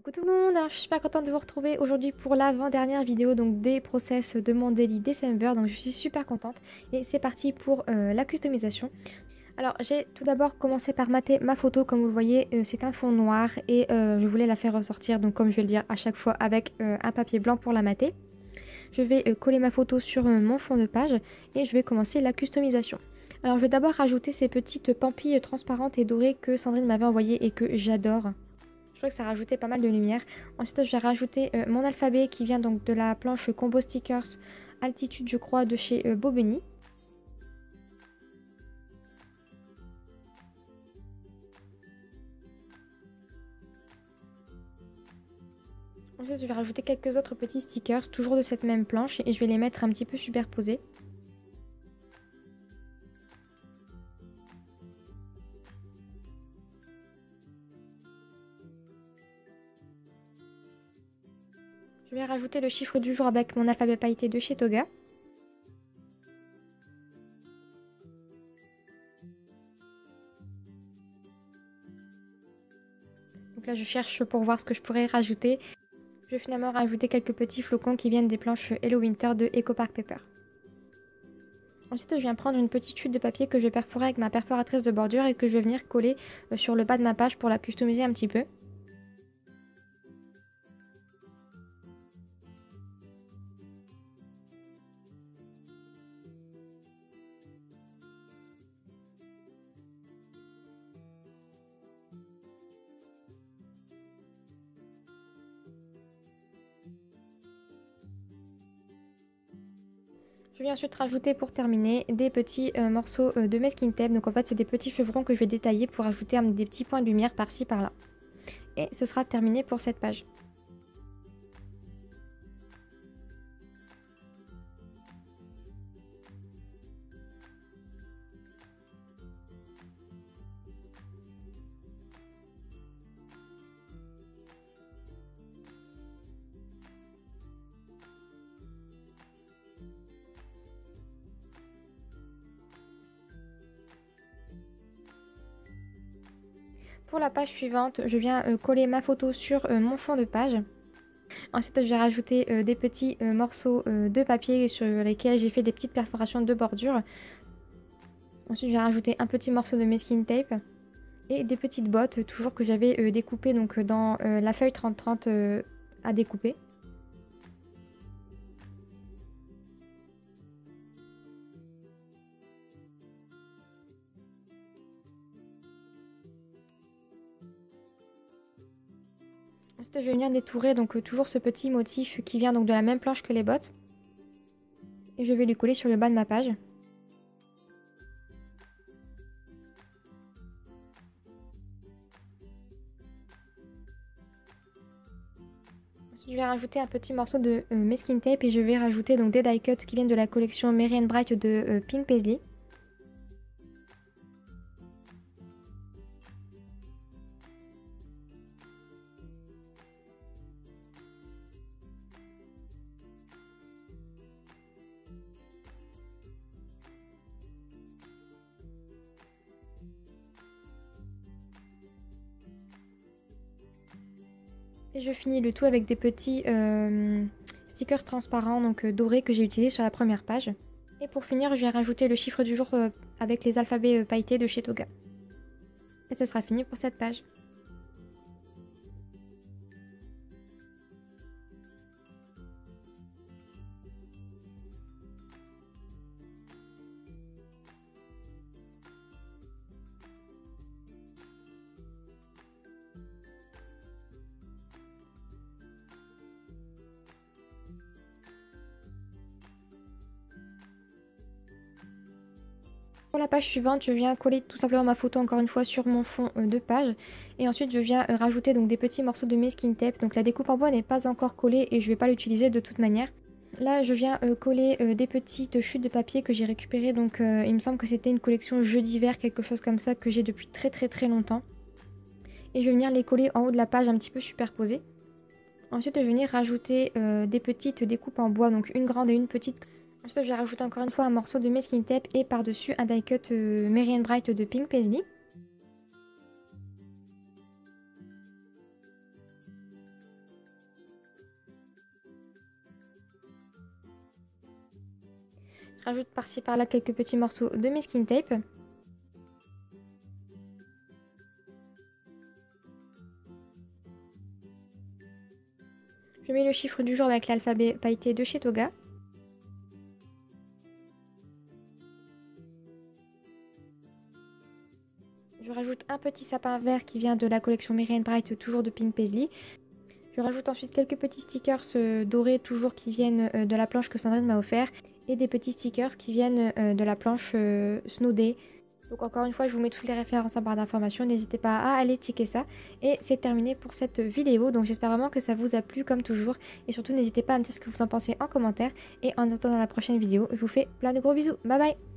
Coucou tout le monde, alors je suis super contente de vous retrouver aujourd'hui pour l'avant-dernière vidéo donc des process de mon Daily December, donc je suis super contente et c'est parti pour la customisation. Alors j'ai tout d'abord commencé par mater ma photo, comme vous le voyez c'est un fond noir et je voulais la faire ressortir, donc comme je vais le dire à chaque fois, avec un papier blanc pour la mater. Je vais coller ma photo sur mon fond de page et je vais commencer la customisation. Alors je vais d'abord rajouter ces petites pampilles transparentes et dorées que Sandrine m'avait envoyées et que j'adore. Je trouve que ça rajoutait pas mal de lumière. Ensuite, je vais rajouter mon alphabet qui vient donc de la planche Combo Stickers Altitude, je crois, de chez Bobeni. Ensuite, je vais rajouter quelques autres petits stickers, toujours de cette même planche, et je vais les mettre un petit peu superposés. Je vais rajouter le chiffre du jour avec mon alphabet pailleté de chez Toga. Donc là, je cherche pour voir ce que je pourrais rajouter. Je vais finalement rajouter quelques petits flocons qui viennent des planches Hello Winter de Eco Park Paper. Ensuite, je viens prendre une petite chute de papier que je vais perforer avec ma perforatrice de bordure et que je vais venir coller sur le bas de ma page pour la customiser un petit peu. Je vais ensuite rajouter pour terminer des petits morceaux de masking tape. Donc en fait c'est des petits chevrons que je vais détailler pour ajouter des petits points de lumière par-ci par-là. Et ce sera terminé pour cette page. Pour la page suivante, je viens coller ma photo sur mon fond de page. Ensuite, je vais rajouter des petits morceaux de papier sur lesquels j'ai fait des petites perforations de bordure. Ensuite, je vais rajouter un petit morceau de masking tape et des petites bottes, toujours que j'avais découpées donc, dans la feuille 30-30 à découper. Ensuite, je vais venir détourer donc toujours ce petit motif qui vient donc de la même planche que les bottes. Et je vais lui coller sur le bas de ma page. Ensuite, je vais rajouter un petit morceau de masking tape et je vais rajouter donc des die cuts qui viennent de la collection Merry and Bright de Pink Paisley. Et je finis le tout avec des petits stickers transparents donc dorés que j'ai utilisés sur la première page. Et pour finir, je vais rajouter le chiffre du jour avec les alphabets pailletés de chez Toga. Et ce sera fini pour cette page. Pour la page suivante, je viens coller tout simplement ma photo encore une fois sur mon fond de page. Et ensuite, je viens rajouter donc des petits morceaux de masking tape. Donc la découpe en bois n'est pas encore collée et je ne vais pas l'utiliser de toute manière. Là, je viens coller des petites chutes de papier que j'ai récupérées. Donc il me semble que c'était une collection jeux d'hiver, quelque chose comme ça, que j'ai depuis très longtemps. Et je vais venir les coller en haut de la page un petit peu superposées. Ensuite, je vais venir rajouter des petites découpes en bois, donc une grande et une petite. Ensuite, je vais rajouter encore une fois un morceau de masking tape et par-dessus un die cut Merry and Bright de Pink Paisley. Je rajoute par-ci par-là quelques petits morceaux de masking tape. Je mets le chiffre du jour avec l'alphabet pailleté de chez Toga. Je rajoute un petit sapin vert qui vient de la collection Merry Bright, toujours de Pink Paisley. Je rajoute ensuite quelques petits stickers dorés, toujours qui viennent de la planche que Sandrine m'a offert. Et des petits stickers qui viennent de la planche Snow Day. Donc encore une fois, je vous mets toutes les références en barre d'informations. N'hésitez pas à aller checker ça. Et c'est terminé pour cette vidéo. Donc j'espère vraiment que ça vous a plu comme toujours. Et surtout, n'hésitez pas à me dire ce que vous en pensez en commentaire. Et en attendant la prochaine vidéo, je vous fais plein de gros bisous. Bye bye!